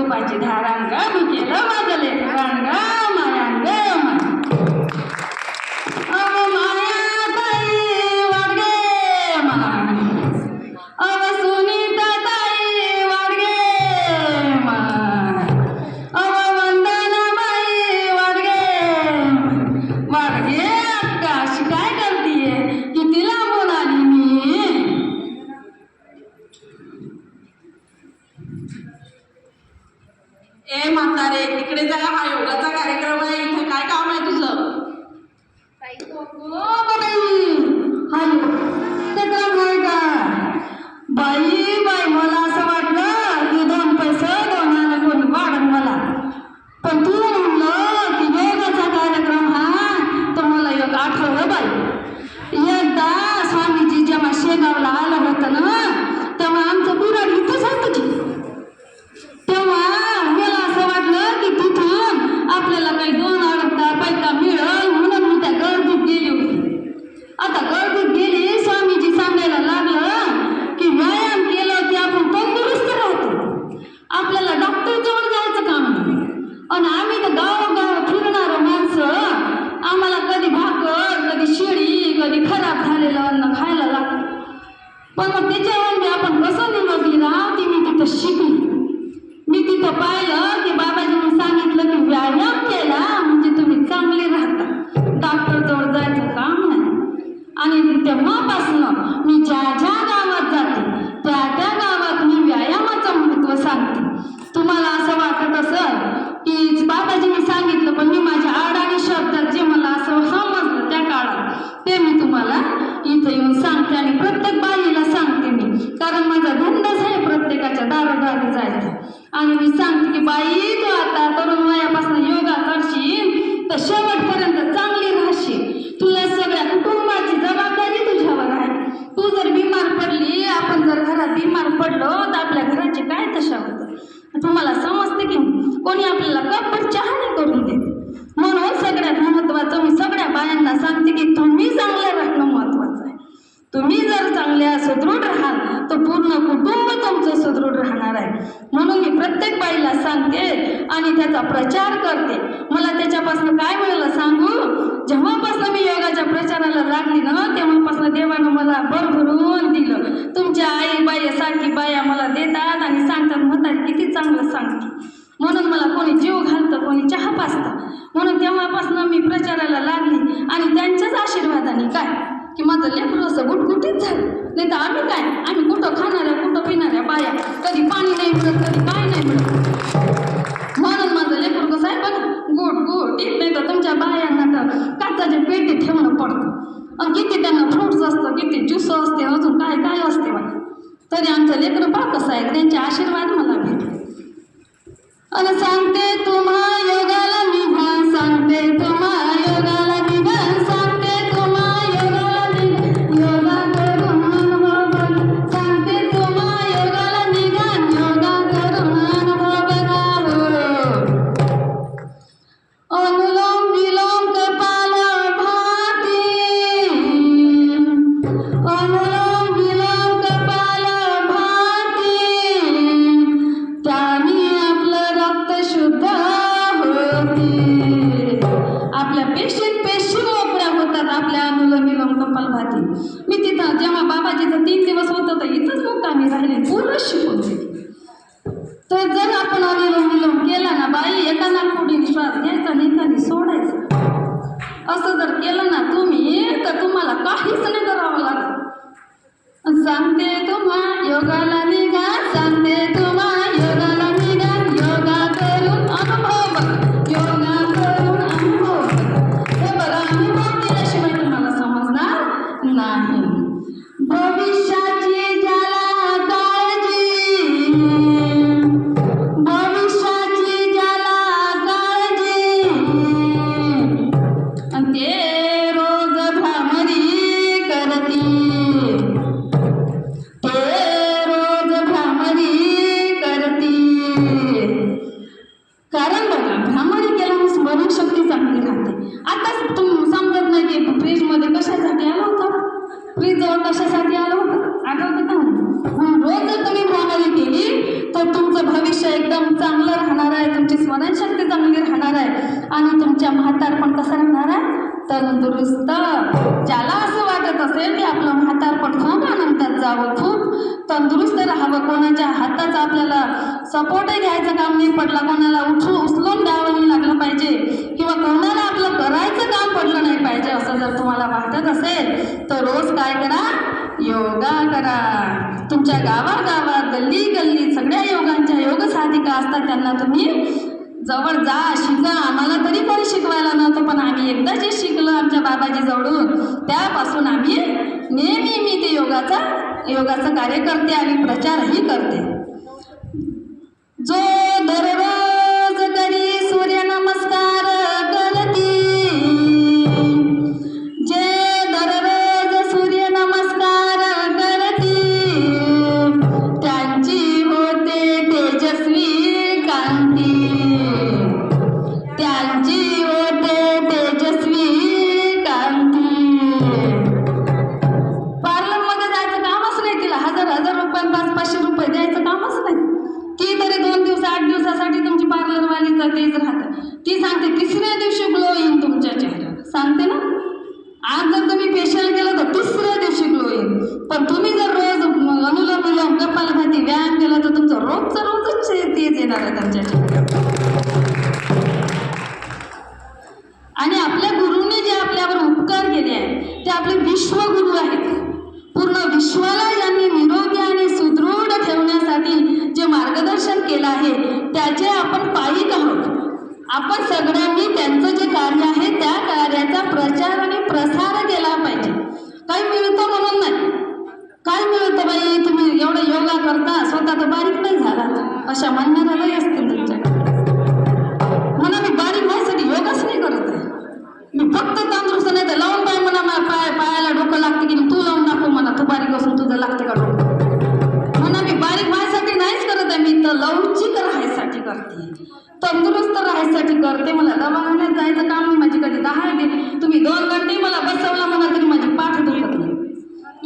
रूपाची धारण ग मी केलं माझं लेकरण ग मायान ग माया ताई वाडगे माय सुनीता ताई वाडगे माय वंदना बाई वाडगे वाडगे अक्का अशी काय करतीये किती लांबून आली मी ए म्हातारे इकडे जा हा योगाचा कार्यक्रम आहे इथे काय काम आहे तुझं बाई बाई मला असं वाटलं की 2 पैसे दोनाला कोणी वाढन मला पण तू म्हणलं की योगाचा कार्यक्रम हा तर मला एक आठवलं बाई एकदा स्वामीजी जेव्हा शेगावला आलं होतं ना तेव्हा आमचं बुराड इथंच होतं की तेव्हा मला असं वाटलं की तिथून आपल्याला काही 2 अडका पैका मिळेल म्हणून मी त्या गर्दीत गेली होती आता गर्दीत गेली स्वामीजी सांगायला लागलं की व्यायाम केलं की आपण तंदुरुस्त राहतो आपल्याला डॉक्टरजवळ जायचं काम नाही आणि आम्ही तर गावोगाव फिरणारं माणसं आम्हाला कधी भाकर कधी शिळी कधी खराब झालेलं अन्न खायला लागतं पण मग त्याच्यावर आपण कसं निरोगी राहावं ती मी तिथं शिकली मी तिथं पाहिलं की बाबाजींनी सांगितलं की व्यायाम केला म्हणजे तुम्ही चांगले राहता डॉक्टरजवळ जायचं काम नाही आणि तेव्हापासून मी ज्या ज्या गावात जाते त्या गावात मी व्यायामाचं महत्त्व सांगते तुम्हाला असं वाटत असेल की बाबाजींनी सांगितलं पण मी माझ्या अडाणी शब्दात जे मला असं समजलं त्या काळात ते मी तुम्हाला इथं येऊन सांगते आणि प्रत्येक बाईला सांगते मी कारण माझा धंदाच आहे प्रत्येकाच्या दारोदारी जायचा आणि मी सांगते की बाई तू आता तरुण वयापासून योगा करशील तर शेवटपर्यंत चांगली राहशील तुला सगळ्या कुटुंबाची जबाबदारी तुझ्यावर आहे तू जर बिमार पडली आपण जर घरात बिमार पडलो तर आपल्या घराची काय दशा होतं तुम्हाला समजते की कोणी आपल्याला कपभर चहा नाही करून देत म्हणून सगळ्यात महत्त्वाचं मी सगळ्या बायांना सांगते की तुम्ही चांगल्या राहणं महत्त्वाचं आहे तुम्ही जर चांगल्या सुदृढ राहाल तर पूर्ण कुटुंब तुमचं सुदृढ राहणार आहे म्हणून मी प्रत्येक बाईला सांगते आणि त्याचा प्रचार करते मला त्याच्यापासून काय मिळालं सांगू जेव्हापासून मी योगाच्या प्रचाराला लागली ना तेव्हापासून देवानं मला भरभरून दिलं तुमच्या आई बाई सारखी बाया मला देतात आणि सांगतात म्हणतात किती चांगलं सांगते म्हणून मला कोणी जीव घालतं कोणी चहा पाजतं म्हणून तेव्हापासून मी प्रचाराला लागली आणि त्यांच्याच आशीर्वादाने काय की माझं लेकरू असं गुटगुटीत झालं नाही तर आम्ही कुठं खाणाऱ्या कुठं पिणाऱ्या बाया कधी पाणी नाही मिळत कधी काय नाही मिळत म्हणून माझं लेकरू कसं आहे बघा गुटगुटीत नाही तर तुमच्या बायांना तर काचाच्या पेटीत ठेवणं पडतं आणि किती त्यांना फ्रूट्स असतं किती ज्यूस असते अजून काय काय असते बाई तरी आमचं लेकरं पहा कसं आहे त्यांचे आशीर्वाद मला भेटले आणि सांगते तुम्हा योगाला निघा सांगते तुम्हा योगाला निघा सांगते तुम्हा योगाला निघा योगा करून अनुभव बघा सांगते तुम्हा योगाला निघा योगा करून अनुभव बघा अनुलोम विलोम कपालभाती अनुलोम विलोम कपालभाती त्याने आपलं रक्त शुद्ध होते आपल्या पेशी मोकळ्या होतात आपल्या अनुलोम विलोम कपालभाती मी तिथं जेव्हा बाबाजीचं 3 दिवस होतं तर इथंच मुक्कामी राहिले पूर्ण शिकून तर जर आपण अनुलोम विलोम केला ना बाई एका नाकपुडीने श्वास घ्यायचा आणि एकाने सोडायचा असं जर केलं ना तुम्ही तर तुम्हाला काहीच नाही करावं लागत सांगते तुम्हा योगाला निघा सांगते तुम्हा योगाला निघा योगा करून अनुभव बघा योगा करून अनुभव बघा हे बघा अनुभव केल्याशिवाय तुम्हाला समजणार नाही भविष्याची ज्याला काळजी भविष्याची ज्याला काळजी आणि ते रोज भ्रामरी करती ते रोज तंदुरुस्त. ज्याला असं वाटत असेल की आपलं म्हातारपण खूप आनंदात जावं, खूप तंदुरुस्त राहावं, कोणाच्या हाताचा आपल्याला सपोर्टही घ्यायचं काम नाही पडला, कोणाला उचलून द्यावं नाही लागलं पाहिजे, किंवा कोणाला आपलं करायचं काम पडलं नाही पाहिजे, असं जर तुम्हाला वाटत असेल तर रोज काय करा, योगा करा. तुमच्या गावागावात गल्ली गल्ली सगळ्या योगांच्या योग साधिका असतात, त्यांना तुम्ही जवळ जा, शिका. आम्हाला तरी कोणी शिकवायला नव्हतं, पण आम्ही एकदा जे शिकलो आमच्या बाबाजी जवळून, त्यापासून आम्ही नेहमी मी ते योगाचं कार्य करते आणि प्रचारही करते. जो दररोज करी सूर्य नमस्कार करती, जे दररोज सूर्य नमस्कार करती, त्यांची होते तेजस्वी कांती, त्यांची होते तेजस्वी कांती. पार्लरमध्ये जायचं कामच नाही तिला, हजार रुपये 500 रुपये द्यायचं कामच नाही. ती तरी 2 दिवस 8 दिवसासाठी तुमची पार्लरवालीचा तेच राहतं. ती सांगते तिसऱ्या दिवशी ग्लो येईल तुमच्या चेहऱ्यावर, सांगते ना. आज जर तुम्ही फेशियल केलं तर तिसऱ्या दिवशी ग्लो येईल, पण तुम्ही जर रोज अनुलोम विलोम कपालभाती व्यायाम केला तर तुमचं रोजच तेज येणार आहे तुमच्या चेहऱ्यावर. आणि आपल्या गुरुंनी जे आपल्यावर उपकार केले आहेत ते आपले विश्वगुरु आहेत. पूर्ण विश्वाला ज्यांनी निरोगी आणि सुदृढ ठेवण्यासाठी जे मार्गदर्शन केलं आहे त्याचे आपण पायिक आहोत. आपण सगळ्यांनी त्यांचं जे कार्य आहे त्या कार्याचा प्रचार आणि प्रसार केला पाहिजे. काही मिळतं म्हणून नाही. काय मिळतं बाई, तुम्ही एवढं योगा करता, स्वतः तर बारीक नाही झाला, अशा म्हणणाऱ्यालाही असतील तुमच्याकडे. म्हणा मी बारीक व्हायसाठी योगाच नाही करत आहे, मी फक्त तंदुरुस्त नाही तर लावून पाय म्हणा, पायाला डोकं लागते की तू लावून दाखव म्हणा, तू बारीक असून तुझं लागते का डोकं. म्हणा मी बारीक व्हायसाठी नाहीच करत आहे, मी तर लवचिक राहायसाठी करते, तंदुरुस्त राहायसाठी करते. मला दवाखान्यात जायचं काम नाही, माझी कधी 10 दिली तुम्ही 2 घंटे मला बसवला म्हणा तरी माझी पाठ दुखत नाही.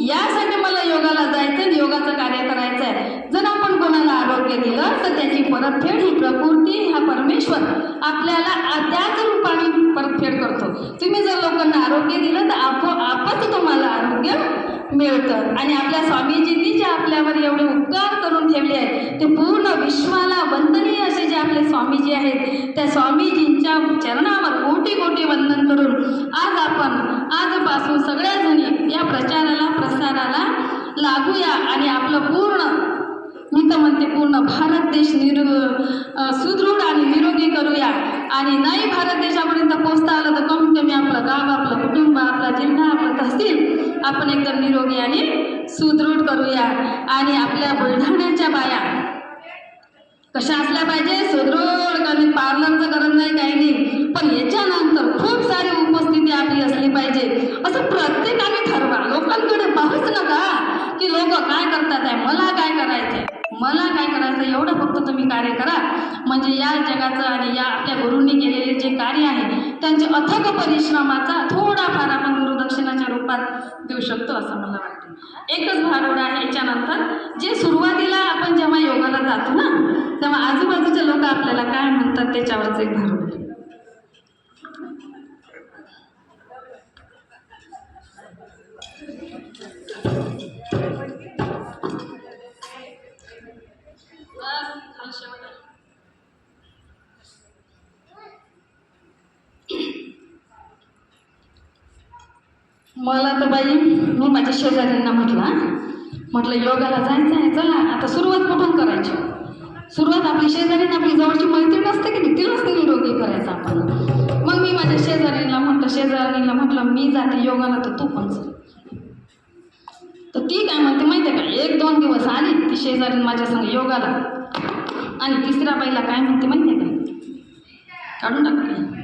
यासाठी मला योगाला जायचं आणि योगाचं कार्य करायचं आहे. जर आपण कोणाला आरोग्य दिलं तर त्याची परतफेड ही प्रकृती, हा परमेश्वर आपल्याला त्याच रूपाने परतफेड करतो. तुम्ही जर लोकांना आरोग्य दिलं तर आपोआपच तुम्हाला आरोग्य मिळतं. आणि आपल्या स्वामीजींनी जे आपल्यावर एवढे उपकार करून ठेवले आहेत ते पूर्ण विश्वाला वंदनीय असे जे आपले स्वामीजी आहेत, त्या स्वामीजींच्या चरणावर कोटी कोटी वंदन करून आजपासून सगळ्याजणी या प्रचाराला प्रसाराला लागूया आणि आपलं पूर्ण, मी तर म्हणते पूर्ण भारत देश सुदृढ आणि निरोगी करूया. आणि नाही भारत देशापर्यंत पोहोचता आलं तर कमीत कमी आपलं गाव, आपलं कुटुंब, आपला जिल्हा, आपलं तहसील आपण एकदम निरोगी आणि सुदृढ करूया. आणि आपल्या बुलढाण्याच्या बाया कशा असल्या पाहिजे, सुदृढ. कधी पार्लरचं गरज नाही, काही नाही, पण याच्यानंतर खूप सारी उपस्थिती आपली असली पाहिजे. असं प्रत्येकाने ठरवा. लोकांकडे पाहूच नका की लोक काय करतात आहे, मला काय करायचं आहे, मला काय करायचं, एवढं फक्त तुम्ही कार्य करा. म्हणजे या जगाचं आणि या आपल्या गुरूंनी केलेले जे कार्य आहे त्यांचे अथक परिश्रमाचा थोडाफार आपण गुरुदक्षिणाच्या रूपात देऊ शकतो असं मला वाटतं. एकच भारुड आहे याच्यानंतर, जे सुरुवातीला आपण जेव्हा योगाला जातो ना तेव्हा आजूबाजूचे लोक आपल्याला काय म्हणतात त्याच्यावरच एक भारुड आहे. मला तर बाई, मी माझ्या शेजाऱ्यांना म्हटलं योगाला जायचं आहे, चला आता सुरुवात कुठून करायची. सुरुवात आपली शेजारीने, आपली जवळची मैत्रीण असते की नाही, तिलाच निरोगी करायचं आपण. मग मी माझ्या शेजारीला म्हटलं मी जाते योगाला तर तू पण चल. तर ती काय म्हणते माहिती आहे का, 1-2 दिवस आली ती शेजारी माझ्या संग योगाला, आणि तिसऱ्या बाईला काय म्हणते माहिती आहे का, काढून टाकते